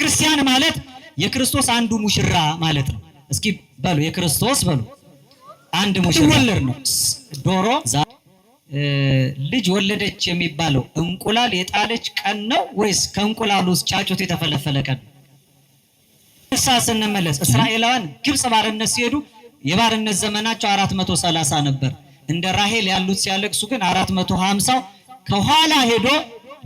ክርስቲያን ማለት የክርስቶስ አንዱ ሙሽራ ማለት ነው። እስኪ በሉ የክርስቶስ በሉ አንድ ሙሽራ ወለድ ነው። ዶሮ ልጅ ወለደች የሚባለው እንቁላል የጣለች ቀን ነው ወይስ ከእንቁላሉ ውስጥ ጫጩት የተፈለፈለ ቀን? ስንመለስ እስራኤላውያን ግብጽ ባርነት ሲሄዱ የባርነት ዘመናቸው 430 ነበር። እንደ ራሄል ያሉት ሲያለቅሱ ግን 450 ከኋላ ሄዶ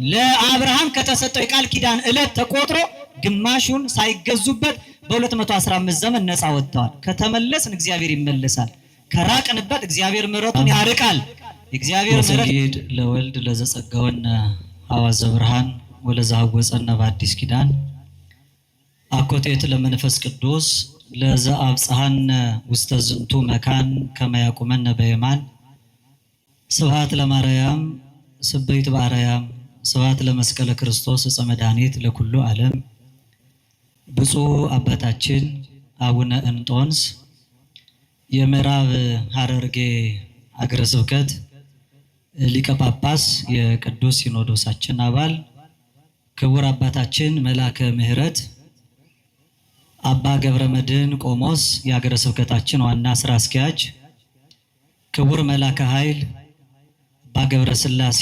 ለአብርሃም ከተሰጠው የቃል ኪዳን ዕለት ተቆጥሮ ግማሹን ሳይገዙበት በ215 ዘመን ነፃ ወጥተዋል። ከተመለስን እግዚአብሔር ይመለሳል፣ ከራቅንበት እግዚአብሔር ምሕረቱን ያርቃል። እግዚአብሔር ምሕረት ለወልድ ለዘጸጋውን አዋዘ ብርሃን ወለዘሐወፀነ በአዲስ ኪዳን አኮቴት ለመንፈስ ቅዱስ ለዘአብጽሐነ ውስተ ዝንቱ መካን ከመ ያቁመነ በየማን ስብሐት ለማርያም ስበይት በአርያም ስብሐት ለመስቀለ ክርስቶስ ዕፀ መድኃኒት ለኩሉ ዓለም። ብፁዕ አባታችን አቡነ እንጦንስ የምዕራብ ሐረርጌ ሀገረ ስብከት ሊቀ ጳጳስ የቅዱስ ሲኖዶሳችን አባል፣ ክቡር አባታችን መላከ ምሕረት አባ ገብረ መድኅን ቆሞስ የሀገረ ስብከታችን ዋና ስራ አስኪያጅ፣ ክቡር መላከ ኃይል አባ ገብረ ሥላሴ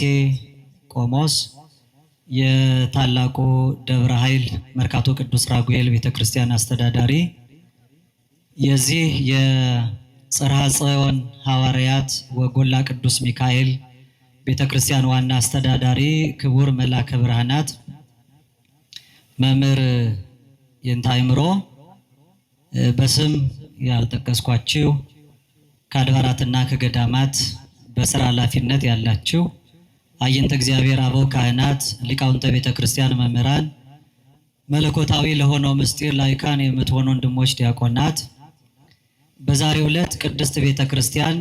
ቆሞስ የታላቁ ደብረ ኃይል መርካቶ ቅዱስ ራጉኤል ቤተክርስቲያን አስተዳዳሪ፣ የዚህ የጽርሐ ጽዮን ሐዋርያት ወጎላ ቅዱስ ሚካኤል ቤተክርስቲያን ዋና አስተዳዳሪ፣ ክቡር መላከ ብርሃናት መምህር የንታይምሮ፣ በስም ያልጠቀስኳችሁ ከአድባራትና ከገዳማት በስራ ኃላፊነት ያላችሁ አይንተ እግዚአብሔር አበው ካህናት፣ ሊቃውንተ ቤተክርስቲያን መምህራን፣ መለኮታዊ ለሆነው ምስጢር ላይካን የምትሆኑ ወንድሞች ዲያቆናት፣ በዛሬው ዕለት ቅድስት ቤተክርስቲያን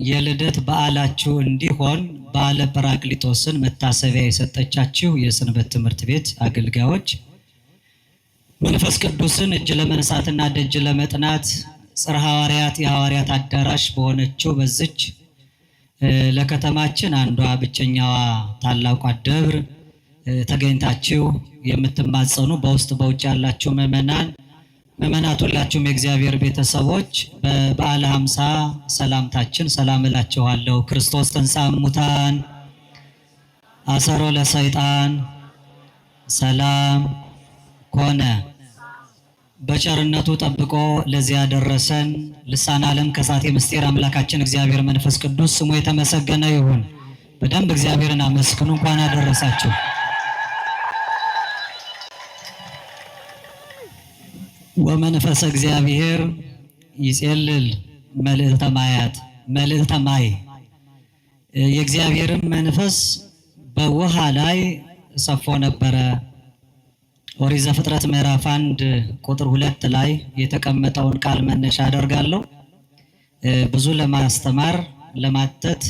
የልደት በዓላችሁ እንዲሆን በዓለ ጰራቅሊጦስን መታሰቢያ የሰጠቻችሁ የሰንበት ትምህርት ቤት አገልጋዮች፣ መንፈስ ቅዱስን እጅ ለመንሳትና ደጅ ለመጥናት ጽርሐ ሐዋርያት የሐዋርያት አዳራሽ በሆነችው በዚች ለከተማችን አንዷ ብቸኛዋ ታላቋ ደብር ተገኝታችሁ የምትማጸኑ በውስጥ በውጭ ያላችሁ ምእመናት ሁላችሁም የእግዚአብሔር ቤተሰቦች በበዓለ ሃምሳ ሰላምታችን ሰላም እላችኋለሁ። ክርስቶስ ተንሥአ እሙታን አሰሮ ለሰይጣን ሰላም ኮነ። በቸርነቱ ጠብቆ ለዚህ ያደረሰን ልሳነ ዓለም ከሳቴ ምስጢር አምላካችን እግዚአብሔር መንፈስ ቅዱስ ስሙ የተመሰገነ ይሁን። በደንብ እግዚአብሔርን አመስግኑ። እንኳን አደረሳችሁ። ወመንፈሰ እግዚአብሔር ይጼልል መልዕልተ ማያት መልዕልተ ማይ፣ የእግዚአብሔርን መንፈስ በውሃ ላይ ሰፎ ነበረ። ኦሪት ዘፍጥረት ምዕራፍ 1 ቁጥር 2 ላይ የተቀመጠውን ቃል መነሻ አደርጋለሁ። ብዙ ለማስተማር ለማተት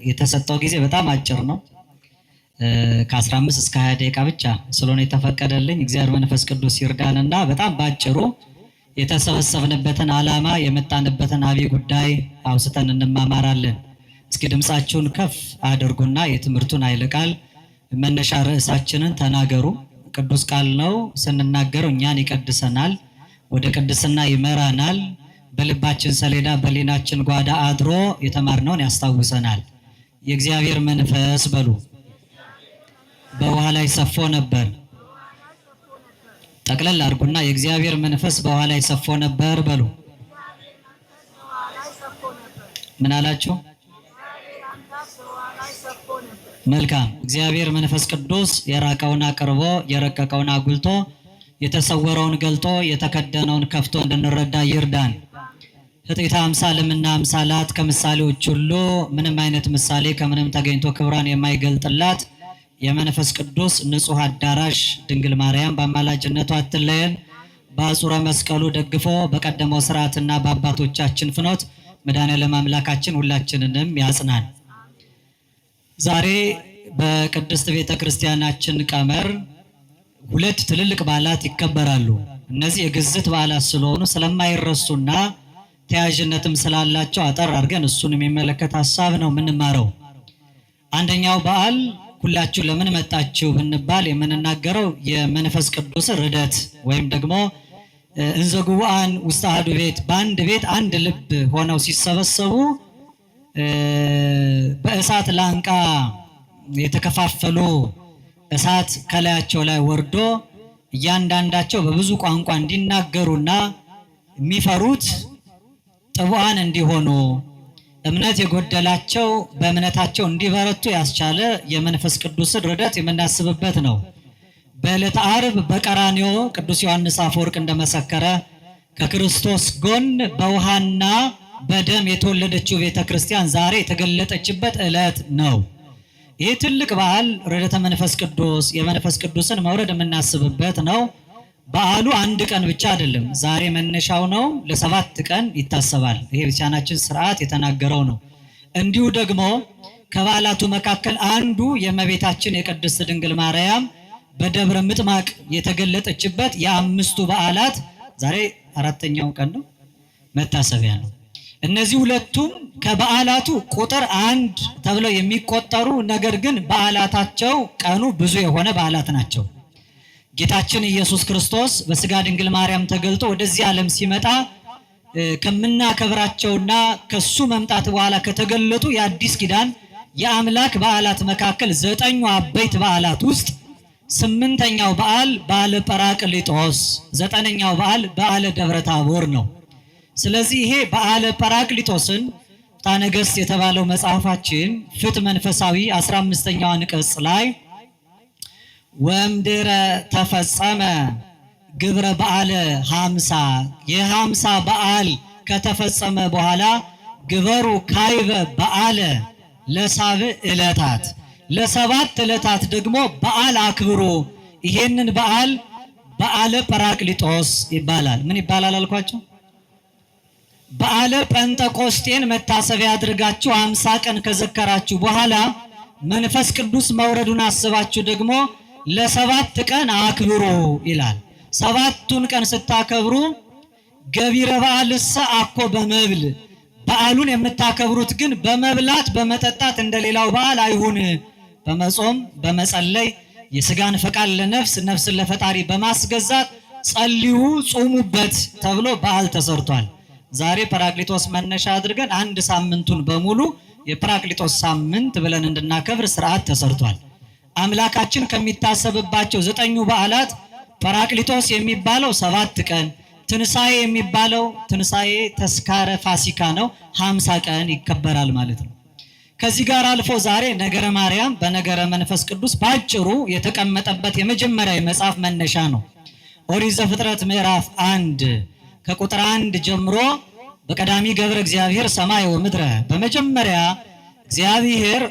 የተሰጠው ጊዜ በጣም አጭር ነው። ከ15 እስከ 20 ደቂቃ ብቻ ስለሆነ የተፈቀደልኝ እግዚአብሔር መንፈስ ቅዱስ ይርዳንና በጣም ባጭሩ የተሰበሰብንበትን ዓላማ የመጣንበትን አብይ ጉዳይ አውስተን እንማማራለን። እስኪ ድምፃችሁን ከፍ አድርጉና የትምህርቱን ኃይለ ቃል መነሻ ርዕሳችንን ተናገሩ። ቅዱስ ቃል ነው። ስንናገረው እኛን ይቀድሰናል፣ ወደ ቅድስና ይመራናል። በልባችን ሰሌዳ በሊናችን ጓዳ አድሮ የተማርነውን ያስታውሰናል። የእግዚአብሔር መንፈስ በሉ በውሃ ላይ ሰፎ ነበር። ጠቅለል አድርጉና የእግዚአብሔር መንፈስ በውሃ ላይ ሰፎ ነበር በሉ። ምን አላችሁ? መልካም። እግዚአብሔር መንፈስ ቅዱስ የራቀውን አቅርቦ የረቀቀውን አጉልቶ የተሰወረውን ገልጦ የተከደነውን ከፍቶ እንድንረዳ ይርዳን። ሕጥይተ አምሳልምና አምሳላት ከምሳሌዎች ሁሉ ምንም አይነት ምሳሌ ከምንም ተገኝቶ ክብሯን የማይገልጥላት የመንፈስ ቅዱስ ንጹሕ አዳራሽ ድንግል ማርያም በአማላጅነቷ አትለየን። በአጹረ መስቀሉ ደግፎ በቀደመው ስርዓትና በአባቶቻችን ፍኖት መድኃኔዓለም አምላካችን ሁላችንንም ያጽናን። ዛሬ በቅድስት ቤተ ክርስቲያናችን ቀመር ሁለት ትልልቅ በዓላት ይከበራሉ። እነዚህ የግዝት በዓላት ስለሆኑ ስለማይረሱና ተያያዥነትም ስላላቸው አጠር አድርገን እሱን የሚመለከት ሀሳብ ነው የምንማረው። አንደኛው በዓል ሁላችሁ ለምን መጣችሁ ብንባል የምንናገረው የመንፈስ ቅዱስ ርደት ወይም ደግሞ እንዘ ጉባኤን ውስተ አሐዱ ቤት በአንድ ቤት አንድ ልብ ሆነው ሲሰበሰቡ በእሳት ላንቃ የተከፋፈሉ እሳት ከላያቸው ላይ ወርዶ እያንዳንዳቸው በብዙ ቋንቋ እንዲናገሩና የሚፈሩት ጥቡዓን እንዲሆኑ እምነት የጎደላቸው በእምነታቸው እንዲበረቱ ያስቻለ የመንፈስ ቅዱስ ርደት የምናስብበት ነው። በዕለተ ዓርብ በቀራንዮ ቅዱስ ዮሐንስ አፈወርቅ እንደመሰከረ ከክርስቶስ ጎን በውሃና በደም የተወለደችው ቤተ ክርስቲያን ዛሬ የተገለጠችበት ዕለት ነው። ይህ ትልቅ በዓል ርደተ መንፈስ ቅዱስ የመንፈስ ቅዱስን መውረድ የምናስብበት ነው። በዓሉ አንድ ቀን ብቻ አይደለም፣ ዛሬ መነሻው ነው። ለ7 ቀን ይታሰባል። ይሄ ቤተክርስቲያናችን ስርዓት የተናገረው ነው። እንዲሁ ደግሞ ከበዓላቱ መካከል አንዱ የእመቤታችን የቅድስት ድንግል ማርያም በደብረ ምጥማቅ የተገለጠችበት የአምስቱ በዓላት ዛሬ 4ኛው ቀን ነው፣ መታሰቢያ ነው። እነዚህ ሁለቱም ከበዓላቱ ቁጥር 1 ተብለው የሚቆጠሩ ነገር ግን በዓላታቸው ቀኑ ብዙ የሆነ በዓላት ናቸው። ጌታችን ኢየሱስ ክርስቶስ በስጋ ድንግል ማርያም ተገልጦ ወደዚህ ዓለም ሲመጣ ከምናከብራቸውና ከሱ መምጣት በኋላ ከተገለጡ የአዲስ ኪዳን የአምላክ በዓላት መካከል 9 አበይት በዓላት ውስጥ 8ኛው በዓል በዓለ ጰራቅሊጦስ፣ 9ኛው በዓል በዓለ ደብረ ታቦር ነው። ስለዚህ ይሄ በዓለ ጰራቅሊጦስን ፍትሐ ነገሥት የተባለው መጽሐፋችን ፍትሕ መንፈሳዊ 15ኛው አንቀጽ ላይ ወእምድኅረ ተፈጸመ ግብረ በዓለ 50 የ50 በዓል ከተፈጸመ በኋላ ግበሩ ካይበ በዓለ ለሳብዕ ዕለታት ለ7 ዕለታት ደግሞ በዓል አክብሩ። ይሄንን በዓል በዓለ ጰራቅሊጦስ ይባላል። ምን ይባላል አልኳቸው? በዓለ ጴንጠቆስጤን መታሰቢያ አድርጋችሁ 50 ቀን ከዘከራችሁ በኋላ መንፈስ ቅዱስ መውረዱን አስባችሁ ደግሞ ለ7 ቀን አክብሩ ይላል። 7ቱን ቀን ስታከብሩ ገቢረ በዓልሰ አኮ በመብል በዓሉን የምታከብሩት ግን በመብላት በመጠጣት እንደሌላው በዓል አይሁን፣ በመጾም በመጸለይ የስጋን ፈቃድ ለነፍስ ነፍስን ለፈጣሪ በማስገዛት ጸልዩ ጾሙበት ተብሎ በዓል ተሰርቷል። ዛሬ ጰራቅሊጦስ መነሻ አድርገን 1 ሳምንቱን በሙሉ የጰራቅሊጦስ ሳምንት ብለን እንድናከብር ስርዓት ተሰርቷል። አምላካችን ከሚታሰብባቸው 9ኙ በዓላት ጰራቅሊጦስ የሚባለው 7 ቀን፣ ትንሣኤ የሚባለው ትንሣኤ ተስካረ ፋሲካ ነው፣ 50 ቀን ይከበራል ማለት ነው። ከዚህ ጋር አልፎ ዛሬ ነገረ ማርያም በነገረ መንፈስ ቅዱስ ባጭሩ የተቀመጠበት የመጀመሪያ የመጽሐፍ መነሻ ነው። ኦሪት ዘፍጥረት ምዕራፍ 1 ከቁጥር 1 ጀምሮ በቀዳሚ ገብረ እግዚአብሔር ሰማይ ወምድረ በመጀመሪያ እግዚአብሔር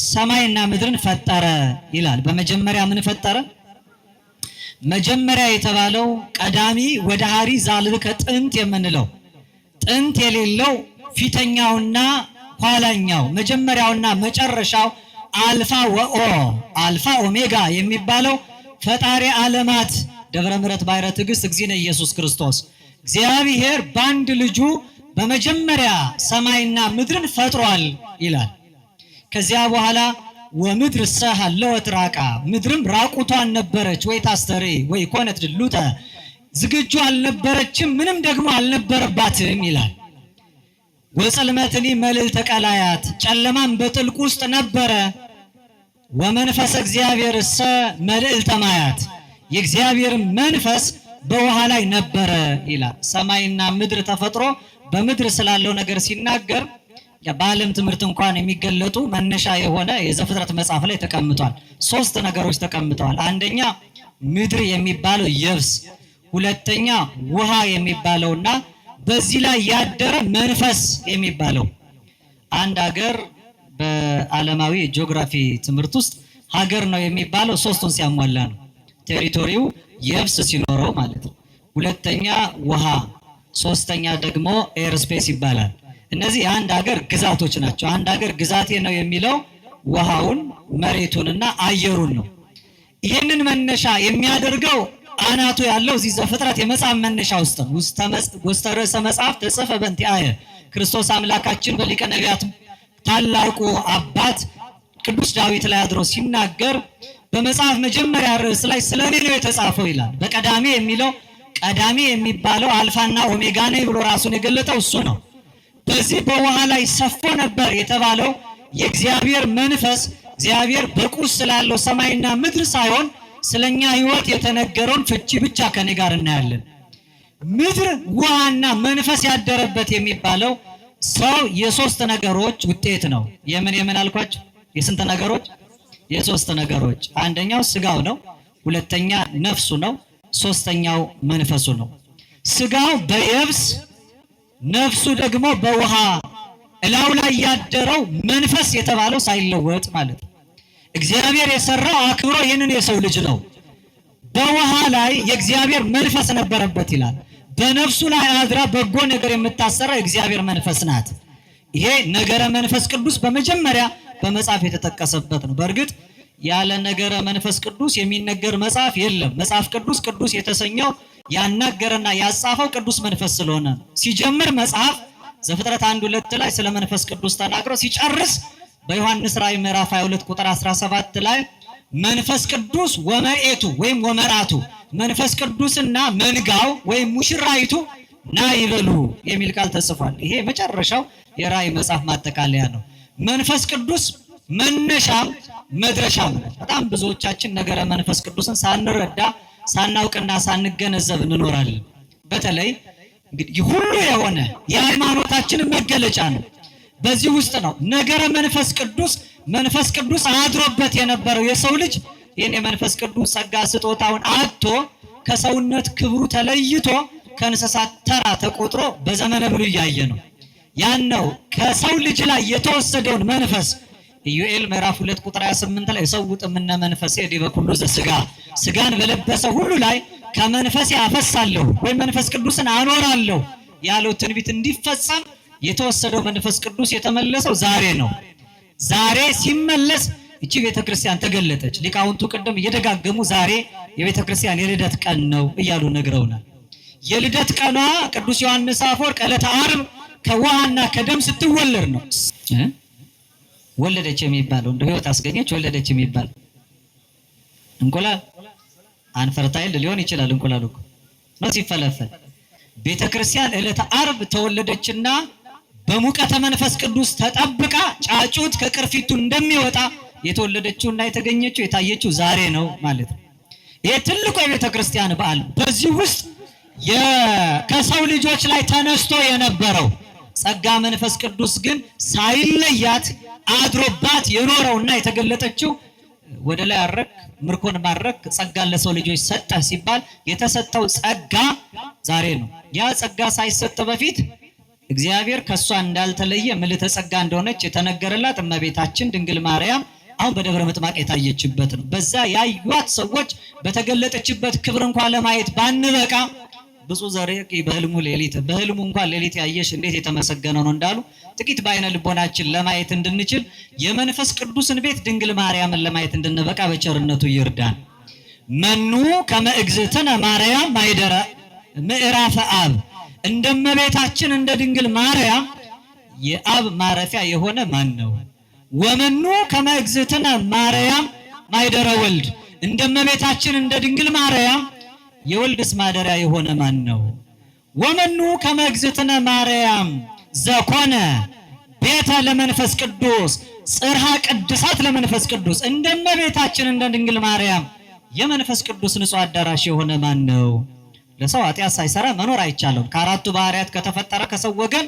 ሰማይና ምድርን ፈጠረ ይላል። በመጀመሪያ ምን ፈጠረ? መጀመሪያ የተባለው ቀዳሚ ወደ ሐሪ ዛልብከ ጥንት የምንለው ጥንት የሌለው ፊተኛውና ኋላኛው መጀመሪያውና መጨረሻው አልፋ ወኦ አልፋ ኦሜጋ የሚባለው ፈጣሪ ዓለማት ደብረ ምሕረት ባሕረ ትዕግሥት እግዚእነ ኢየሱስ ክርስቶስ እግዚአብሔር በአንድ ልጁ በመጀመሪያ ሰማይና ምድርን ፈጥሯል ይላል። ከዚያ በኋላ ወምድር ሰሃለወት ራቃ ምድርም ራቁቷን ነበረች፣ ወይ ታስተሪ ወይ ኮነት ድሉተ ዝግጁ አልነበረችም፣ ምንም ደግሞ አልነበረባትም ይላል። ወጽልመትኒ መልዕልተ ቀላያት ጨለማም በጥልቅ ውስጥ ነበረ። ወመንፈስ እግዚአብሔር እሰ መልዕልተ ማያት የእግዚአብሔር መንፈስ በውሃ ላይ ነበረ ይላል። ሰማይና ምድር ተፈጥሮ በምድር ስላለው ነገር ሲናገር በዓለም ትምህርት እንኳን የሚገለጡ መነሻ የሆነ የዘፍጥረት መጽሐፍ ላይ ተቀምጧል። 3 ነገሮች ተቀምጠዋል። አንደኛ ምድር የሚባለው የብስ፣ ሁለተኛ ውሃ የሚባለውና በዚህ ላይ ያደረ መንፈስ የሚባለው። አንድ ሀገር በዓለማዊ ጂኦግራፊ ትምህርት ውስጥ ሀገር ነው የሚባለው 3ቱን ሲያሟላ ነው። ቴሪቶሪው የብስ ሲኖረው ማለት ነው። ሁለተኛ ውሃ፣ ሶስተኛ ደግሞ ኤርስፔስ ይባላል። እነዚህ የአንድ ሀገር ግዛቶች ናቸው። አንድ ሀገር ግዛቴ ነው የሚለው ውሃውን፣ መሬቱንና አየሩን ነው። ይህንን መነሻ የሚያደርገው አናቱ ያለው እዚህ ዘፍጥረት የመጽሐፍ መነሻ ውስጥ ነው። ውስተ ርዕሰ መጽሐፍ ተጽፈ በእንቲአየ ክርስቶስ አምላካችን በሊቀ ነቢያት ታላቁ አባት ቅዱስ ዳዊት ላይ አድሮ ሲናገር በመጽሐፍ መጀመሪያ ርዕስ ላይ ስለኔ ነው የተጻፈው ይላል። በቀዳሚ የሚለው ቀዳሚ የሚባለው አልፋና ኦሜጋ ነኝ ብሎ ራሱን የገለጠው እሱ ነው። በዚህ በውሃ ላይ ሰፎ ነበር የተባለው የእግዚአብሔር መንፈስ እግዚአብሔር በቁስ ስላለው ሰማይና ምድር ሳይሆን ስለኛ ሕይወት የተነገረውን ፍቺ ብቻ ከኔ ጋር እናያለን። ምድር ውሃና መንፈስ ያደረበት የሚባለው ሰው የሶስት ነገሮች ውጤት ነው። የምን አልኳችሁ? የስንት ነገሮች? የሶስት ነገሮች። አንደኛው ስጋው ነው፣ ሁለተኛ ነፍሱ ነው፣ ሶስተኛው መንፈሱ ነው። ስጋው በየብስ ነፍሱ ደግሞ በውሃ እላው ላይ ያደረው መንፈስ የተባለው ሳይለወጥ ማለት ነው። እግዚአብሔር የሰራው አክብሮ ይህንን የሰው ልጅ ነው። በውሃ ላይ የእግዚአብሔር መንፈስ ነበረበት ይላል። በነፍሱ ላይ አድራ በጎ ነገር የምታሰራ የእግዚአብሔር መንፈስ ናት። ይሄ ነገረ መንፈስ ቅዱስ በመጀመሪያ በመጽሐፍ የተጠቀሰበት ነው። በእርግጥ ያለ ነገረ መንፈስ ቅዱስ የሚነገር መጽሐፍ የለም። መጽሐፍ ቅዱስ የተሰኘው ያናገረና ያጻፈው ቅዱስ መንፈስ ስለሆነ ነው። ሲጀምር መጽሐፍ ዘፍጥረት 1:2 ላይ ስለ መንፈስ ቅዱስ ተናግሮ ሲጨርስ በዮሐንስ ራእይ ምዕራፍ 22 ቁጥር 17 ላይ መንፈስ ቅዱስ ወመርኤቱ ወይም ወመራቱ መንፈስ ቅዱስና መንጋው ወይም ሙሽራይቱ ና ይበሉ የሚል ቃል ተጽፏል። ይሄ መጨረሻው የራእይ መጽሐፍ ማጠቃለያ ነው። መንፈስ ቅዱስ መነሻም መድረሻም ነው። በጣም ብዙዎቻችን ነገረ መንፈስ ቅዱስን ሳንረዳ ሳናውቅና ሳንገነዘብ እንኖራለን። በተለይ እንግዲህ ሁሉ የሆነ የሃይማኖታችን መገለጫ ነው። በዚህ ውስጥ ነው ነገረ መንፈስ ቅዱስ አድሮበት የነበረው የሰው ልጅ ይህን የመንፈስ ቅዱስ ጸጋ ስጦታውን አጥቶ ከሰውነት ክብሩ ተለይቶ ከእንስሳት ተራ ተቆጥሮ በዘመነ ብሉይ ያየ ነው። ያን ነው ከሰው ልጅ ላይ የተወሰደውን መንፈስ ኢዩኤል ምዕራፍ 2 ቁጥር 28 ላይ ሰውጥ ምነ መንፈሴ ዲበ ኩሉ ዘሥጋ ስጋን በለበሰ ሁሉ ላይ ከመንፈሴ አፈሳለሁ ወይ መንፈስ ቅዱስን አኖራለሁ ያለው ትንቢት እንዲፈጸም የተወሰደው መንፈስ ቅዱስ የተመለሰው ዛሬ ነው። ዛሬ ሲመለስ እቺ ቤተክርስቲያን ተገለጠች። ሊቃውንቱ ቅድም እየደጋገሙ ዛሬ የቤተክርስቲያን የልደት ቀን ነው እያሉ ነግረውናል። የልደት ቀኗ ቅዱስ ዮሐንስ አፈወርቅ ዕለተ ዓርብ ከውሃና ከደም ስትወለድ ነው። ወለደች የሚባለው እንደ ህይወት አስገኘች ወለደች የሚባል እንቁላል አንፈርታይል ሊሆን ይችላል። እንቁላል እኮ ነው ሲፈለፈል። ቤተክርስቲያን ዕለተ ዓርብ ተወለደችና በሙቀተ መንፈስ ቅዱስ ተጠብቃ ጫጩት ከቅርፊቱ እንደሚወጣ የተወለደችውና የተገኘችው የታየችው ዛሬ ነው ማለት ነው። ይሄ ትልቁ የቤተክርስቲያን በዓል። በዚህ ውስጥ ከሰው ልጆች ላይ ተነስቶ የነበረው ጸጋ መንፈስ ቅዱስ ግን ሳይለያት አድሮባት የኖረውና የተገለጠችው ወደ ላይ አረክ ምርኮን ማረክ ጸጋን ለሰው ልጆች ሰጠ ሲባል የተሰጠው ጸጋ ዛሬ ነው። ያ ጸጋ ሳይሰጥ በፊት እግዚአብሔር ከሷ እንዳልተለየ ምልዕተ ጸጋ እንደሆነች የተነገረላት እመቤታችን ድንግል ማርያም አሁን በደብረ ምጥማቅ የታየችበት ነው። በዛ ያዩት ሰዎች በተገለጠችበት ክብር እንኳን ለማየት ባንበቃ ብዙ ዘሬቂ በህልሙ እንኳን ሌሊት ያየሽ እንዴት የተመሰገነ ነው እንዳሉ ጥቂት በአይነ ልቦናችን ለማየት እንድንችል የመንፈስ ቅዱስን ቤት ድንግል ማርያምን ለማየት እንድንበቃ በቸርነቱ ይርዳን። መኑ ከመ እግዝእትነ ማርያም ማይደረ ምዕራፈ አብ እንደመቤታችን እንደ ድንግል ማርያም የአብ ማረፊያ የሆነ ማን ነው? ወመኑ ከመ እግዝእትነ ማርያም ማይደረ ወልድ እንደመቤታችን እንደ ድንግል ማርያም የወልድስ ማደሪያ የሆነ ማን ነው? ወመኑ ከመ እግዝእትነ ማርያም ዘኮነ ቤተ ለመንፈስ ቅዱስ ጽርሐ ቅድሳት ለመንፈስ ቅዱስ እንደመቤታችን እንደ ድንግል ማርያም የመንፈስ ቅዱስ ንጹሕ አዳራሽ የሆነ ማን ነው? ለሰው ኃጢአት ሳይሰራ መኖር አይቻልም። ከአራቱ ባህሪያት ከተፈጠረ ከሰው ወገን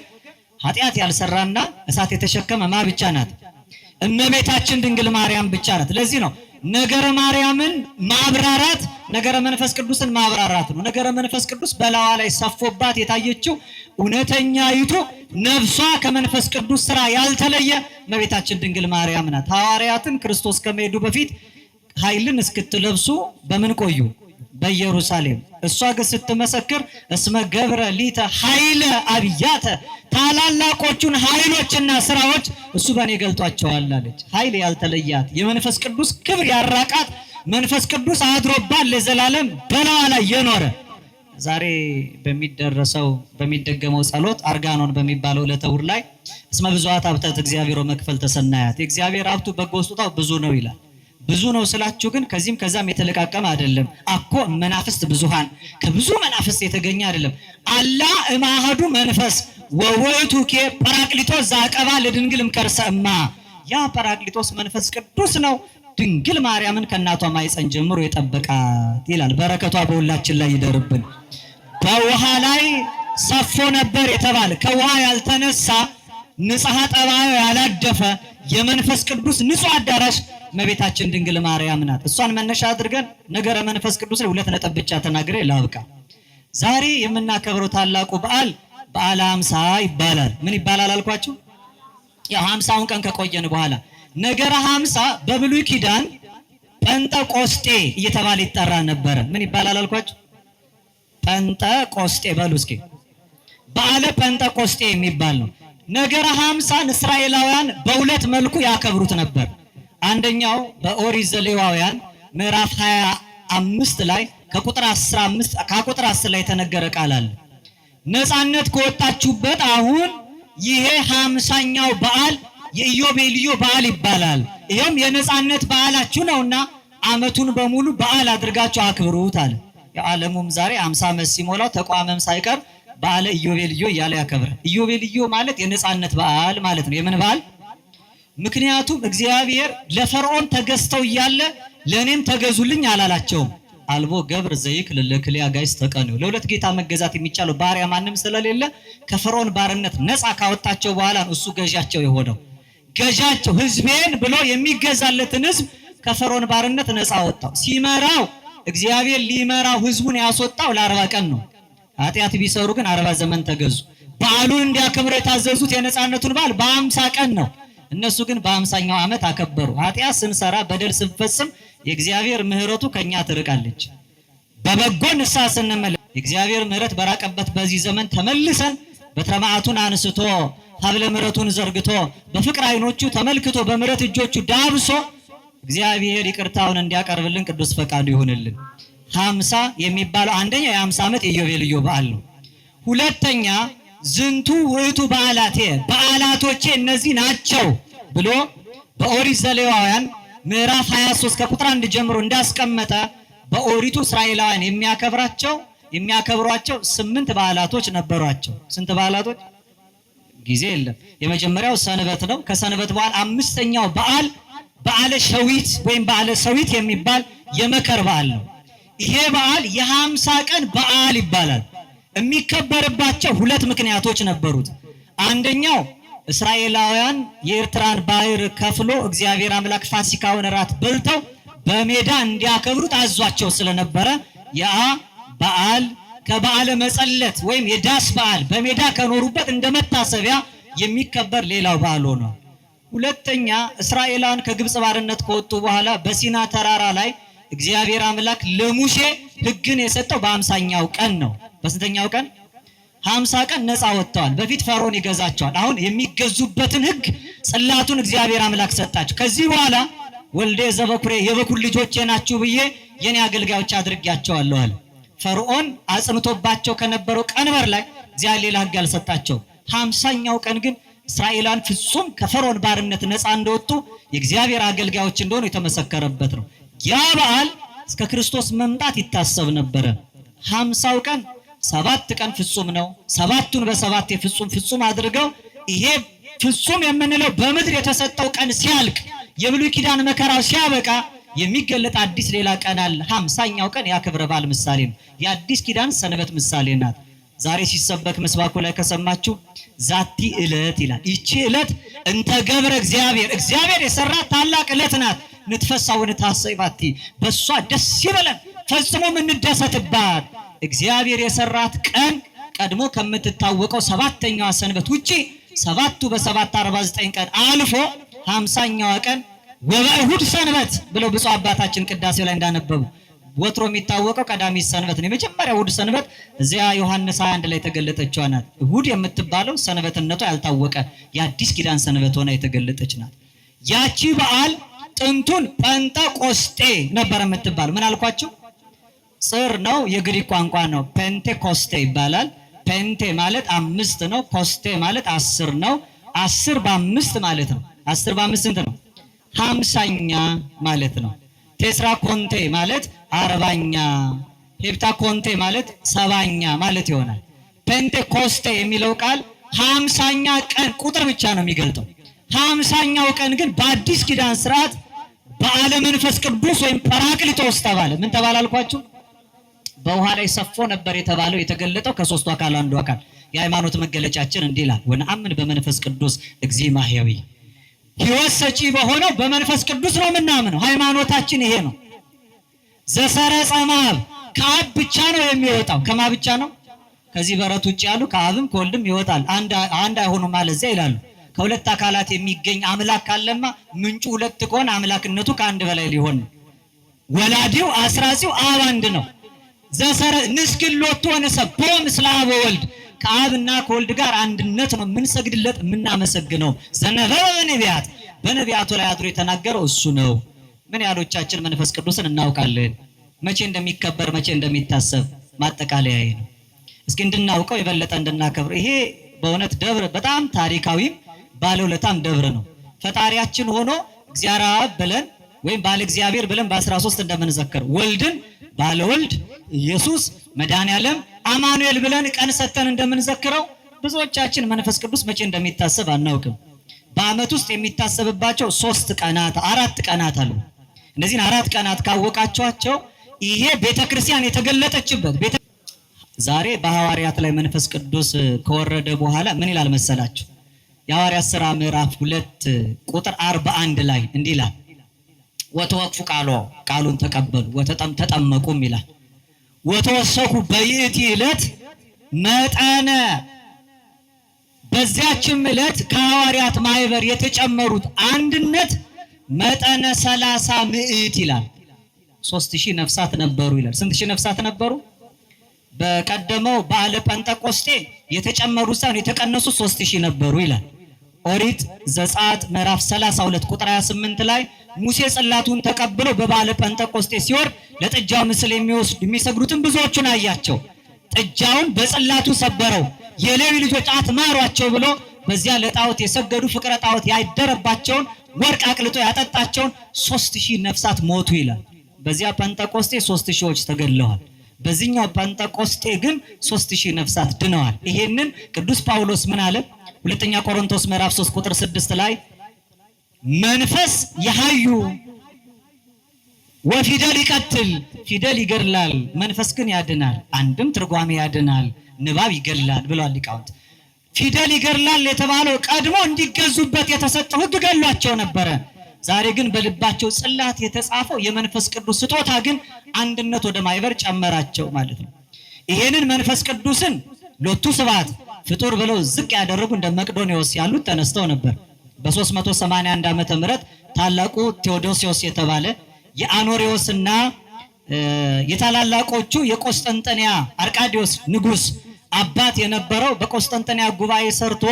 ኃጢአት ያልሰራና እሳት የተሸከመ ማ ብቻ ናት? እመቤታችን ድንግል ማርያም ብቻ ናት። ለዚህ ነው ነገረ ማርያምን ማብራራት ነገረ መንፈስ ቅዱስን ማብራራት ነው። ነገረ መንፈስ ቅዱስ በላዋ ላይ ሰፎባት የታየችው እውነተኛይቱ ነፍሷ ከመንፈስ ቅዱስ ስራ ያልተለየ እመቤታችን ድንግል ማርያም ናት። ሐዋርያትን ክርስቶስ ከመሄዱ በፊት ኃይልን እስክትለብሱ በምን ቆዩ? በኢየሩሳሌም። እሷ ግን ስትመሰክር እስመ ገብረ ሊተ ኃይለ አብያተ ታላላቆቹን ኃይሎችና ስራዎች እሱ በእኔ ገልጧቸዋል አለች። ኃይል ያልተለያት የመንፈስ ቅዱስ ክብር ያራቃት መንፈስ ቅዱስ አድሮባት ለዘላለም በላዋ ላይ የኖረ ዛሬ በሚደገመው ጸሎት አርጋኖን በሚባለው ለተውር ላይ እስመ ብዙኃት ሀብታት እግዚአብሔር መክፈል ተሰናያት የእግዚአብሔር ሀብቱ በጎ ስጦታው ብዙ ነው ይላል። ብዙ ነው ስላችሁ ግን ከዚህም ከዛም የተለቃቀመ አይደለም። አኮ መናፍስት ብዙሃን ከብዙ መናፍስት የተገኘ አይደለም። አላ እማሃዱ መንፈስ ወወይቱ ኬ ጰራቅሊጦስ ዘአቀባ ለድንግል እምከርሰ እማ ያ ጰራቅሊጦስ መንፈስ ቅዱስ ነው ድንግል ማርያምን ከእናቷ ማኅፀን ጀምሮ የጠበቃት ይላል። በረከቷ በሁላችን ላይ ይደርብን። በውሃ ላይ ሰፎ ነበር የተባለ ከውሃ ያልተነሳ ንጽሐ ጠባዩ ያላደፈ የመንፈስ ቅዱስ ንጹሕ አዳራሽ እመቤታችን ድንግል ማርያም ናት። እሷን መነሻ አድርገን ነገረ መንፈስ ቅዱስ ላይ 2 ነጥብ ብቻ ተናግሬ ላብቃ። ዛሬ የምናከብረው ታላቁ በዓል በዓለ ሃምሳ ይባላል። ምን ይባላል አልኳችሁ? ያው 50ውን ቀን ከቆየን በኋላ ነገረ ሃምሳ በብሉይ ኪዳን ጴንጠቆስጤ እየተባለ ይጠራ ነበረ። ምን ይባላል አልኳችሁ? ጴንጠቆስጤ በሉ እስኪ። በዓለ ጴንጠቆስጤ የሚባል ነው። ነገረ ሃምሳን እስራኤላውያን በሁለት መልኩ ያከብሩት ነበር። አንደኛው በኦሪት ዘሌዋውያን ምዕራፍ 25 ላይ ከቁጥር 10 ላይ የተነገረ ቃል አለ። ነፃነት ከወጣችሁበት አሁን ይሄ 50ኛው በዓል የኢዮቤልዩ በዓል ይባላል። ይሄም የነፃነት በዓላችሁ ነውና ዓመቱን በሙሉ በዓል አድርጋችሁ አክብሩት አለ። የዓለሙም ዛሬ 50 ዓመት ሲሞላው ተቋመም ሳይቀር በዓለ ኢዮቤልዩ እያለ ያከብራል። ኢዮቤልዩ ማለት የነፃነት በዓል ማለት ነው። የምን በዓል? ምክንያቱም እግዚአብሔር ለፈርዖን ተገዝተው እያለ ለእኔም ተገዙልኝ አላላቸውም። አልቦ ገብር ዘይክል ለክልያ ጋይስ ተቀኑ። ለሁለት ጌታ መገዛት የሚቻለው ባሪያ ማንም ስለሌለ ከፈርዖን ባርነት ነፃ ካወጣቸው በኋላ እሱ ገዣቸው የሆነው። ገዣቸው ሕዝቤን ብሎ የሚገዛለትን ሕዝብ ከፈርዖን ባርነት ነፃ አወጣው። ሲመራው እግዚአብሔር ሊመራው ሕዝቡን ያስወጣው ለ40 ቀን ነው። ኃጢአት ቢሰሩ ግን 40 ዘመን ተገዙ። በዓሉን እንዲያከብሩ የታዘዙት የነፃነቱን በዓል በ50 ቀን ነው። እነሱ ግን በ50ኛው ዓመት አከበሩ። ኃጢአት ስንሰራ በደል ስንፈጽም የእግዚአብሔር ምሕረቱ ከኛ ትርቃለች። በበጎ ንስሐ ስንመለስ የእግዚአብሔር ምሕረት በራቀበት በዚህ ዘመን ተመልሰን በትረ መዓቱን አንስቶ ሀብለ ምሕረቱን ዘርግቶ በፍቅር ዓይኖቹ ተመልክቶ በምሕረት እጆቹ ዳብሶ እግዚአብሔር ይቅርታውን እንዲያቀርብልን ቅዱስ ፈቃዱ ይሁንልን። 50 የሚባለው አንደኛ የ50 ዓመት የኢዮቤልዩ በዓል ነው። ሁለተኛ ዝንቱ ውእቱ በዓላቴ በዓላቶቼ እነዚህ ናቸው ብሎ በኦሪት ዘሌዋውያን ምዕራፍ 23 ከቁጥር 1 ጀምሮ እንዳስቀመጠ በኦሪቱ እስራኤላውያን የሚያከብሯቸው 8 በዓላቶች ነበሯቸው። ስንት በዓላቶች? ጊዜ የለም። የመጀመሪያው ሰንበት ነው። ከሰንበት በኋላ 5ኛው በዓል በዓለ ሸዊት ወይም በዓለ ሰዊት የሚባል የመከር በዓል ነው። ይሄ በዓል የ50 ቀን በዓል ይባላል። የሚከበርባቸው 2 ምክንያቶች ነበሩት። አንደኛው እስራኤላውያን የኤርትራን ባህር ከፍሎ እግዚአብሔር አምላክ ፋሲካውን ራት በልተው በሜዳ እንዲያከብሩት አዟቸው ስለነበረ ያ በዓል ከበዓለ መጸለት ወይም የዳስ በዓል በሜዳ ከኖሩበት እንደመታሰቢያ የሚከበር ሌላው በዓል ሆኗል። ሁለተኛ እስራኤላውያን ከግብፅ ባርነት ከወጡ በኋላ በሲና ተራራ ላይ እግዚአብሔር አምላክ ለሙሴ ሕግን የሰጠው በ50ኛው ቀን ነው። በስንተኛው ቀን? 50 ቀን ነፃ ወጥተዋል። በፊት ፈርዖን ይገዛቸዋል። አሁን የሚገዙበትን ሕግ ጽላቱን እግዚአብሔር አምላክ ሰጣቸው። ከዚህ በኋላ ወልደ ዘበኩሬ የበኩር ልጆቼ ናችሁ ብዬ የኔ አገልጋዮች አድርጌያቸዋለሁ አለ። ፈርዖን አጽንቶባቸው ከነበረው ቀንበር ላይ እግዚአብሔር ሌላ ሕግ አልሰጣቸው። 50ኛው ቀን ግን እስራኤላውያን ፍጹም ከፈርዖን ባርነት ነፃ እንደወጡ የእግዚአብሔር አገልጋዮች እንደሆኑ የተመሰከረበት ነው። ያ በዓል እስከ ክርስቶስ መምጣት ይታሰብ ነበረ። 50ው ቀን 7 ቀን ፍጹም ነው። 7ቱን በ7 ፍጹም አድርገው ይሄ ፍጹም የምንለው በምድር የተሰጠው ቀን ሲያልቅ የብሉይ ኪዳን መከራው ሲያበቃ የሚገለጥ አዲስ ሌላ ቀን አለ። 50ኛው ቀን የክብረ በዓል ምሳሌ ነው። የአዲስ ኪዳን ሰንበት ምሳሌ ናት። ዛሬ ሲሰበክ ምስባኩ ላይ ከሰማችሁ ዛቲ ዕለት ይላል። ይቺ ዕለት እንተ ገብረ እግዚአብሔር የሰራት ታላቅ ዕለት ናት። ንትፈሳውን ታሰይባቲ በሷ ደስ ይበለን ፈጽሞ እንደሰትባት። እግዚአብሔር የሰራት ቀን ቀድሞ ከምትታወቀው 7ኛዋ ሰንበት ውጪ 7ቱ በ7 49 ቀን አልፎ 50ኛዋ ቀን ወበእሁድ ሰንበት ብለው ብፁዕ አባታችን ቅዳሴው ላይ እንዳነበቡ ወትሮ የሚታወቀው ቀዳሚት ሰንበት ነው። የመጀመሪያው እሁድ ሰንበት እዚያ ዮሐንስ 21 ላይ የተገለጠችው ናት። እሁድ የምትባለው ሰንበትነቷ ያልታወቀ የአዲስ ኪዳን ሰንበት ሆና የተገለጠች ናት። ያቺ በዓል ጥንቱን ጴንጠቆስጤ ነበር የምትባል። ምን አልኳችሁ? ጽር ነው፣ የግሪክ ቋንቋ ነው። ፔንቴኮስቴ ይባላል። ፔንቴ ማለት 5 ነው። ኮስቴ ማለት 10 ነው። 10 በ5 ማለት ነው። 10 በ5 ስንት ነው? 50ኛ ማለት ነው። ቴስራ ኮንቴ ማለት 40ኛ፣ ሄፕታ ኮንቴ ማለት 70ኛ ማለት ይሆናል። ፔንቴኮስቴ የሚለው ቃል 50ኛ ቀን ቁጥር ብቻ ነው የሚገልጠው። 50ኛው ቀን ግን በአዲስ ኪዳን ስርዓት በዓለ መንፈስ ቅዱስ ወይም ጰራቅሊጦስ ተባለ። ምን ተባለ አልኳችሁ? በውሃ ላይ ሰፎ ነበር የተባለው የተገለጠው ከሶስቱ አካል አንዱ አካል። የሃይማኖት መገለጫችን እንዲህ ይላል፣ ወነአምን በመንፈስ ቅዱስ እግዚእ ማሕየዊ። ሕይወት ሰጪ በሆነው በመንፈስ ቅዱስ ነው የምናምነው። ሃይማኖታችን ይሄ ነው። ዘሰረጸ እምአብ፣ ከአብ ብቻ ነው የሚወጣው። ከማ ብቻ ነው? ከዚህ በረት ውጭ ያሉ ከአብም ከወልድም ይወጣል። አንድ አይሆኑም ማለት እዚያ ይላሉ። ከሁለት አካላት የሚገኝ አምላክ ካለማ ምንጩ ሁለት ከሆነ አምላክነቱ ከአንድ በላይ ሊሆን ነው። ወላዲው አስራጺው አብ አንድ ነው። ዘሰረ ንስግድ ሎቱ ወንሰብሖ ምስለ አብ ወወልድ፣ ከአብና ከወልድ ጋር አንድነት ነው የምንሰግድለት የምናመሰግነው። ዘነበበ በነቢያት፣ በነቢያቱ ላይ አድሮ የተናገረው እሱ ነው። ምን ያህሎቻችን መንፈስ ቅዱስን እናውቃለን? መቼ እንደሚከበር መቼ እንደሚታሰብ ማጠቃለያ ነው። እስኪ እንድናውቀው የበለጠ እንድናከብር። ይሄ በእውነት ደብር በጣም ታሪካዊም ባለውለታም ደብር ነው። ፈጣሪያችን ሆኖ እግዚአብሔር አብ ብለን ወይም ባለ እግዚአብሔር ብለን በ13 እንደምንዘክር ወልድን ባለ ወልድ ኢየሱስ መድኃኔዓለም አማኑኤል ብለን ቀን ሰተን እንደምንዘክረው ብዙዎቻችን መንፈስ ቅዱስ መቼ እንደሚታሰብ አናውቅም። በዓመት ውስጥ የሚታሰብባቸው 3 ቀናት 4 ቀናት አሉ። እነዚህን 4 ቀናት ካወቃቸዋቸው ይሄ ቤተክርስቲያን የተገለጠችበት ዛሬ በሐዋርያት ላይ መንፈስ ቅዱስ ከወረደ በኋላ ምን ይላል መሰላችሁ? የሐዋርያት ሥራ ምዕራፍ 2 ቁጥር 41 ላይ እንዲህ ይላል፣ ወተወቅፉ ቃሉን ተቀበሉ ተጠመቁም ይላል። ወተወሰኩ በይእቲ ዕለት መጠነ፣ በዚያችም ዕለት ከሐዋርያት ማህበር የተጨመሩት አንድነት መጠነ 30 ምዕት ይላል። 3000 ነፍሳት ነበሩ ይላል። ስንት ሺህ ነፍሳት ነበሩ? በቀደመው በዓለ ጴንጠቆስጤ የተጨመሩ ሳይሆን የተቀነሱ 3000 ነበሩ ይላል። ኦሪት ዘጸአት ምዕራፍ 32 ቁጥር 28 ላይ ሙሴ ጽላቱን ተቀብሎ በበዓለ ጴንጠቆስጤ ሲወርድ ለጥጃው ምስል የሚሰግዱትን ብዙዎቹን አያቸው። ጥጃውን በጽላቱ ሰበረው፣ የሌዊ ልጆች አትማሯቸው ብሎ በዚያ ለጣዖት የሰገዱ ፍቅረ ጣዖት ያደረባቸውን ወርቅ አቅልጦ ያጠጣቸውን 3000 ነፍሳት ሞቱ ይላል። በዚያ ጴንጠቆስጤ 3000ዎች ተገድለዋል። በዚህኛው ጴንጠቆስጤ ግን 3000 ነፍሳት ድነዋል። ይሄንን ቅዱስ ጳውሎስ ምን አለ? ሁለተኛ ቆሮንቶስ ምዕራፍ 3 ቁጥር 6 ላይ መንፈስ የሐዩ ወፊደል ይቀትል፣ ፊደል ይገድላል፣ መንፈስ ግን ያድናል። አንድም ትርጓሜ ያድናል፣ ንባብ ይገድላል ብለዋል ሊቃውንት። ፊደል ይገድላል የተባለው ቀድሞ እንዲገዙበት የተሰጠው ሕግ ገድሏቸው ነበረ። ዛሬ ግን በልባቸው ጽላት የተጻፈው የመንፈስ ቅዱስ ስጦታ ግን አንድነት ወደ ማይበር ጨመራቸው ማለት ነው። ይሄንን መንፈስ ቅዱስን ሎቱ ስብሐት ፍጡር ብለው ዝቅ ያደረጉ እንደ መቅዶኒዎስ ያሉት ተነስተው ነበር። በ381 ዓመተ ምህረት ታላቁ ቴዎዶሲዮስ የተባለ የአኖሪዎስና የታላላቆቹ የቆስጠንጠንያ አርቃዲዮስ ንጉስ አባት የነበረው በቆስጠንጠንያ ጉባኤ ሰርቶ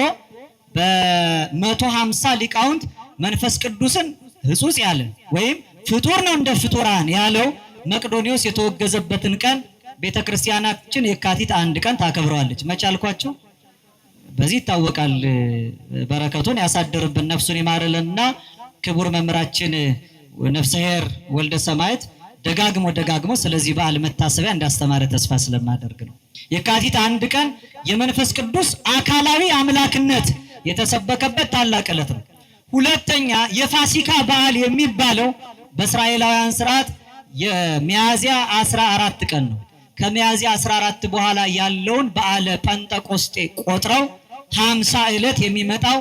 በ150 ሊቃውንት መንፈስ ቅዱስን ሕጹጽ ያለ ወይም ፍጡር ነው እንደ ፍጡራን ያለው መቅዶኒዎስ የተወገዘበትን ቀን ቤተክርስቲያናችን የካቲት 1 ቀን ታከብረዋለች። መቼ አልኳችሁ? በዚህ ይታወቃል። በረከቱን ያሳድርብን ነፍሱን ይማርልንና ክቡር መምህራችን ነፍሰሄር ወልደ ሰማዕት ደጋግሞ ስለዚህ በዓል መታሰቢያ እንዳስተማረ ተስፋ ስለማደርግ ነው። የካቲት 1 ቀን የመንፈስ ቅዱስ አካላዊ አምላክነት የተሰበከበት ታላቅ ዕለት ነው። ሁለተኛ የፋሲካ በዓል የሚባለው በእስራኤላውያን ስርዓት የሚያዝያ 14 ቀን ነው። ከሚያዝያ 14 በኋላ ያለውን በዓለ ጴንጠቆስጤ ቆጥረው 50 ዕለት የሚመጣው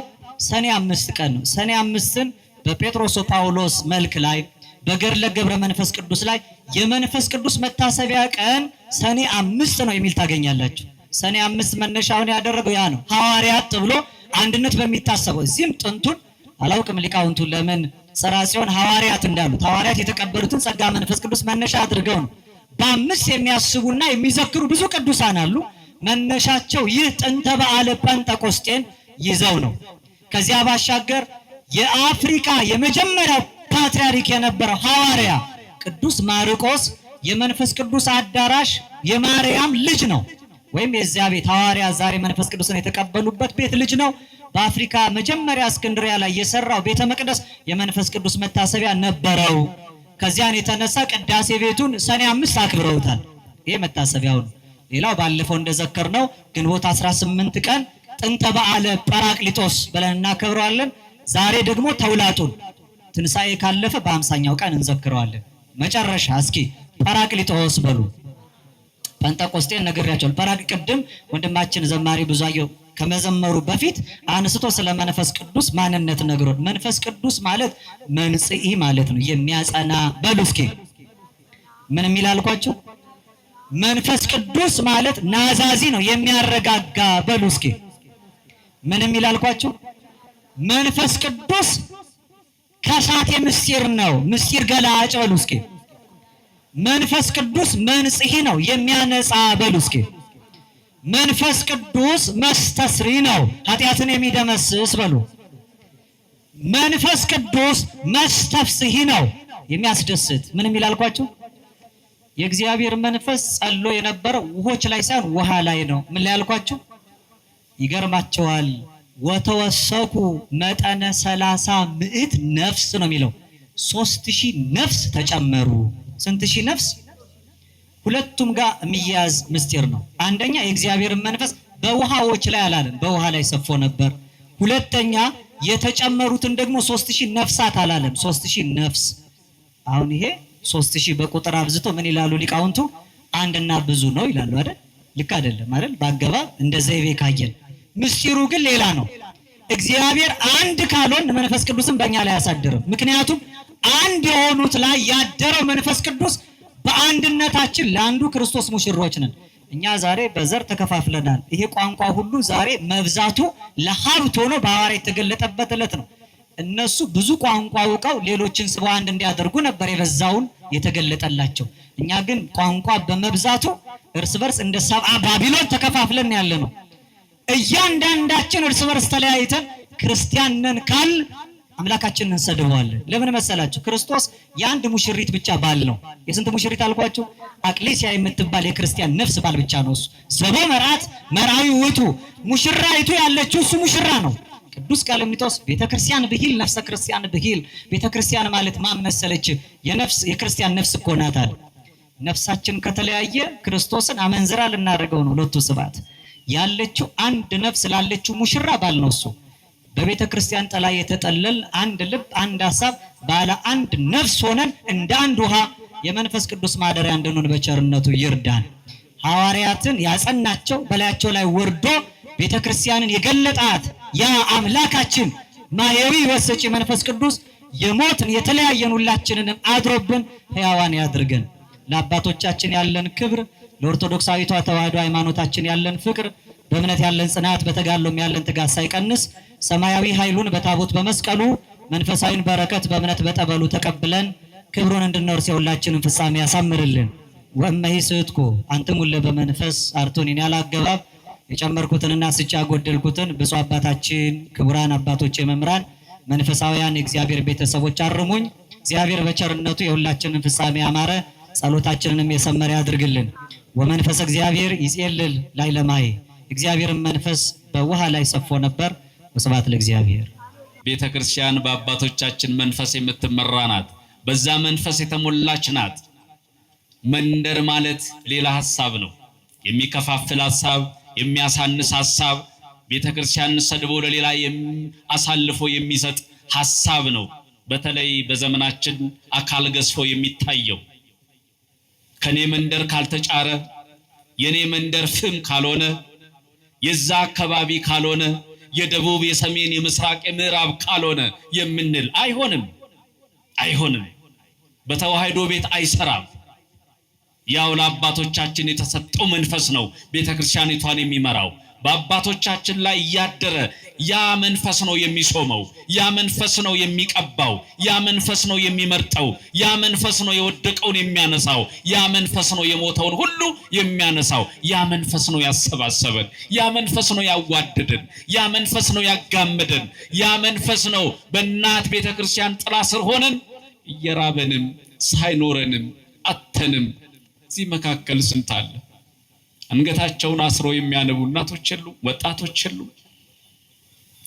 ሰኔ 5 ቀን ነው። ሰኔ 5ን በጴጥሮስ ጳውሎስ መልክ ላይ በገድለ ገብረ መንፈስ ቅዱስ ላይ የመንፈስ ቅዱስ መታሰቢያ ቀን ሰኔ 5 ነው የሚል ታገኛላችሁ። ሰኔ 5 መነሻውን ያደረገው ያ ነው። ሐዋርያት ተብሎ አንድነት በሚታሰበው እዚህም ጥንቱን አላውቅም ሊቃውንቱ ለምን ጽርሐ ጽዮን ሐዋርያት እንዳሉት ሐዋርያት የተቀበሉትን ጸጋ መንፈስ ቅዱስ መነሻ አድርገው ነው። በ5 የሚያስቡና የሚዘክሩ ብዙ ቅዱሳን አሉ። መነሻቸው ይህ ጥንተ በዓለ ጴንጠቆስጤን ይዘው ነው። ከዚያ ባሻገር የአፍሪካ የመጀመሪያው ፓትርያርክ የነበረው ሐዋርያ ቅዱስ ማርቆስ የመንፈስ ቅዱስ አዳራሽ የማርያም ልጅ ነው፣ ወይም የዚያ ቤት ሐዋርያ ዛሬ መንፈስ ቅዱስን የተቀበሉበት ቤት ልጅ ነው። በአፍሪካ መጀመሪያ እስክንድሪያ ላይ የሰራው ቤተ መቅደስ የመንፈስ ቅዱስ መታሰቢያ ነበረው። ከዚያን የተነሳ ቅዳሴ ቤቱን ሰኔ 5 አክብረውታል። ይሄ መታሰቢያው ነው። ሌላው ባለፈው እንደዘከርነው ግንቦት 18 ቀን ጥንተ በዓለ ጰራቅሊጦስ ብለን እናከብረዋለን። ዛሬ ደግሞ ተውላጡን ትንሣኤ ካለፈ በ50ኛው ቀን እንዘክረዋለን። መጨረሻ እስኪ ጰራቅሊጦስ በሉ። ጴንጠቆስጤን ነግሬያቸዋለሁ። ቅድም ወንድማችን ዘማሪ ብዙአየሁ ከመዘመሩ በፊት አንስቶ ስለ መንፈስ ቅዱስ ማንነት ነግሮን፣ መንፈስ ቅዱስ ማለት መንጽኢ ማለት ነው፣ የሚያጸና በሉ እስኪ ምን የሚል አልኳቸው? መንፈስ ቅዱስ ማለት ናዛዚ ነው፣ የሚያረጋጋ በሉ እስኪ ምን የሚል አልኳቸው? መንፈስ ቅዱስ ከሳቴ ምስጢር ነው፣ ምስጢር ገላጭ በሉ እስኪ። መንፈስ ቅዱስ መንጽሒ ነው፣ የሚያነጻ በሉ እስኪ። መንፈስ ቅዱስ መስተስሪ ነው፣ ኃጢአትን የሚደመስስ በሉ። መንፈስ ቅዱስ መስተፍስሒ ነው፣ የሚያስደስት ምን የሚል አልኳቸው? የእግዚአብሔር መንፈስ ጸሎ የነበረው ውሆች ላይ ሳይሆን ውሃ ላይ ነው። ምን ላይ አልኳቸው? ይገርማቸዋል። ወተወሰኩ መጠነ 30 ምዕት ነፍስ ነው የሚለው። 3000 ነፍስ ተጨመሩ። ስንት ሺህ ነፍስ? ሁለቱም ጋር የሚያዝ ምስጢር ነው። አንደኛ የእግዚአብሔር መንፈስ በውሃዎች ላይ አላለም፣ በውሃ ላይ ሰፎ ነበር። ሁለተኛ የተጨመሩትን ደግሞ 3000 ነፍሳት አላለም፣ 3000 ነፍስ። አሁን ይሄ 3000 በቁጥር አብዝቶ ምን ይላሉ ሊቃውንቱ? አንድና ብዙ ነው ይላሉ አይደል? ልክ አይደለም አይደል? በአገባብ እንደ ዘይቤ ካየን፣ ምስጢሩ ግን ሌላ ነው። እግዚአብሔር አንድ ካልሆን መንፈስ ቅዱስን በእኛ ላይ አያሳድርም። ምክንያቱም አንድ የሆኑት ላይ ያደረው መንፈስ ቅዱስ በአንድነታችን ለአንዱ ክርስቶስ ሙሽሮች ነን። እኛ ዛሬ በዘር ተከፋፍለናል። ይሄ ቋንቋ ሁሉ ዛሬ መብዛቱ ለሀብት ሆኖ በሐዋርያት የተገለጠበት ዕለት ነው። እነሱ ብዙ ቋንቋ አውቀው ሌሎችን ስበው አንድ እንዲያደርጉ ነበር የበዛውን የተገለጠላቸው። እኛ ግን ቋንቋ በመብዛቱ እርስ በርስ እንደ ሰብአ ባቢሎን ተከፋፍለን ያለ ነው። እያንዳንዳችን እርስ በርስ ተለያይተን ክርስቲያን ነን ካል አምላካችንን እንሰድበዋለን። ለምን መሰላችሁ? ክርስቶስ የአንድ ሙሽሪት ብቻ ባል ነው። የስንት ሙሽሪት አልኳችሁ? አቅሌሲያ የምትባል የክርስቲያን ነፍስ ባል ብቻ ነው እሱ። ዘቦ መርዓት መርዓዊ ውእቱ፣ ሙሽራይቱ ያለችው እሱ ሙሽራ ነው። ቅዱስ ቀሌምንጦስ ቤተክርስቲያን ብሂል ነፍሰ ክርስቲያን ብሂል። ቤተክርስቲያን ማለት ማን መሰለች? የክርስቲያን ነፍስ እኮ ናት አለ። ነፍሳችን ከተለያየ ክርስቶስን አመንዝራ ልናደርገው ነው። ሎቱ ስብሐት። ያለችው አንድ ነፍስ ላለችው ሙሽራ ባል ነው እሱ። በቤተ ክርስቲያን ጥላ የተጠለል አንድ ልብ አንድ ሐሳብ ባለ አንድ ነፍስ ሆነን እንደ አንድ ውሃ የመንፈስ ቅዱስ ማደሪያ እንድንሆን በቸርነቱ ይርዳን። ሐዋርያትን ያጸናቸው በላያቸው ላይ ወርዶ ቤተ ክርስቲያንን የገለጣት ያ አምላካችን ማየዊ ወሰጪ መንፈስ ቅዱስ የሞትን የተለያየን ሁላችንንም አድሮብን ሕያዋን ያድርገን። ለአባቶቻችን ያለን ክብር፣ ለኦርቶዶክሳዊቷ ተዋሕዶ ሃይማኖታችን ያለን ፍቅር፣ በእምነት ያለን ጽናት፣ በተጋድሎም ያለን ትጋት ሳይቀንስ ሰማያዊ ኃይሉን በታቦት በመስቀሉ መንፈሳዊን በረከት በእምነት በጠበሉ ተቀብለን ክብሩን እንድንወርስ የሁላችንን ፍጻሜ ያሳምርልን። ወእመሂ ስሕትኩ አንትሙ በመንፈስ አርቱኒን። ያላገባብ የጨመርኩትንና ስጫ ጎደልኩትን ብፁዕ አባታችን፣ ክቡራን አባቶች፣ መምህራን፣ መንፈሳውያን የእግዚአብሔር ቤተሰቦች አርሙኝ። እግዚአብሔር በቸርነቱ የሁላችንን ፍጻሜ ያማረ ጸሎታችንንም የሰመረ ያድርግልን። ወመንፈስ እግዚአብሔር ይጼልል ላዕለ ማይ። እግዚአብሔርን መንፈስ በውሃ ላይ ሰፎ ነበር። ወስብሐት ለእግዚአብሔር። ቤተ ክርስቲያን በአባቶቻችን መንፈስ የምትመራ ናት። በዛ መንፈስ የተሞላች ናት። መንደር ማለት ሌላ ሐሳብ ነው። የሚከፋፍል ሐሳብ፣ የሚያሳንስ ሐሳብ፣ ቤተ ክርስቲያንን ሰድቦ ለሌላ አሳልፎ የሚሰጥ ሐሳብ ነው። በተለይ በዘመናችን አካል ገዝፎ የሚታየው ከኔ መንደር ካልተጫረ፣ የኔ መንደር ፍም ካልሆነ፣ የዛ አካባቢ ካልሆነ፣ የደቡብ የሰሜን የምስራቅ የምዕራብ ካልሆነ የምንል አይሆንም። በተዋህዶ ቤት አይሰራም። ያው ለአባቶቻችን የተሰጠው መንፈስ ነው ቤተክርስቲያኒቷን የሚመራው። በአባቶቻችን ላይ እያደረ ያ መንፈስ ነው የሚሾመው፣ ያ መንፈስ ነው የሚቀባው፣ ያ መንፈስ ነው የሚመርጠው፣ ያ መንፈስ ነው የወደቀውን የሚያነሳው፣ ያ መንፈስ ነው የሞተውን ሁሉ የሚያነሳው፣ ያ መንፈስ ነው ያሰባሰበን፣ ያ መንፈስ ነው ያዋደደን፣ ያ መንፈስ ነው ያጋመደን፣ ያ መንፈስ ነው በእናት ቤተክርስቲያን ጥላ ስር ሆነን እየራበንም ሳይኖረንም አተንም እዚህ መካከል ስንት አለ? አንገታቸውን አስረው የሚያነቡ እናቶች የሉ? ወጣቶች የሉ?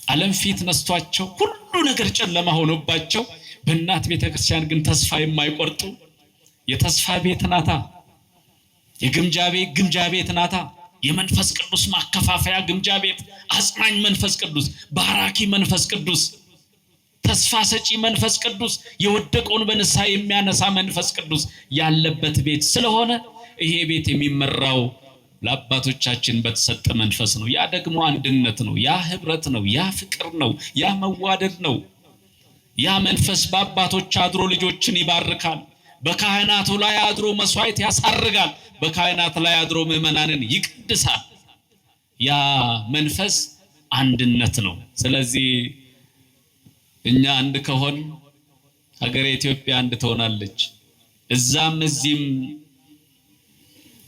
ዓለም ፊት ነስቷቸው ሁሉ ነገር ጨለማ ሆኖባቸው በእናት ቤተክርስቲያን ግን ተስፋ የማይቆርጡ የተስፋ ቤት ናታ። ግምጃ ቤት ናታ። የመንፈስ ቅዱስ ማከፋፈያ ግምጃ ቤት፣ አጽናኝ መንፈስ ቅዱስ፣ ባራኪ መንፈስ ቅዱስ፣ ተስፋ ሰጪ መንፈስ ቅዱስ፣ የወደቀውን በንስሐ የሚያነሳ መንፈስ ቅዱስ ያለበት ቤት ስለሆነ ይሄ ቤት የሚመራው ለአባቶቻችን በተሰጠ መንፈስ ነው። ያ ደግሞ አንድነት ነው፣ ያ ህብረት ነው፣ ያ ፍቅር ነው፣ ያ መዋደድ ነው። ያ መንፈስ በአባቶች አድሮ ልጆችን ይባርካል። በካህናቱ ላይ አድሮ መስዋዕት ያሳርጋል። በካህናት ላይ አድሮ ምዕመናንን ይቀድሳል። ያ መንፈስ አንድነት ነው። ስለዚህ እኛ አንድ ከሆን ሀገረ ኢትዮጵያ አንድ ትሆናለች። እዛም እዚህም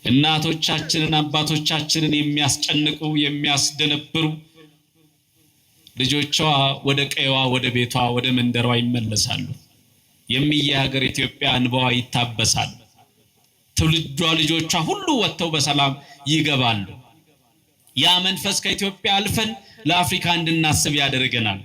እናቶቻችንን አባቶቻችንን የሚያስጨንቁ የሚያስደነብሩ ልጆቿ ወደ ቀይዋ ወደ ቤቷ ወደ መንደሯ ይመለሳሉ። ሀገር ኢትዮጵያ እንባዋ ይታበሳል። ትውልዷ ልጆቿ ሁሉ ወጥተው በሰላም ይገባሉ። ያ መንፈስ ከኢትዮጵያ አልፈን ለአፍሪካ እንድናስብ ያደርገናል።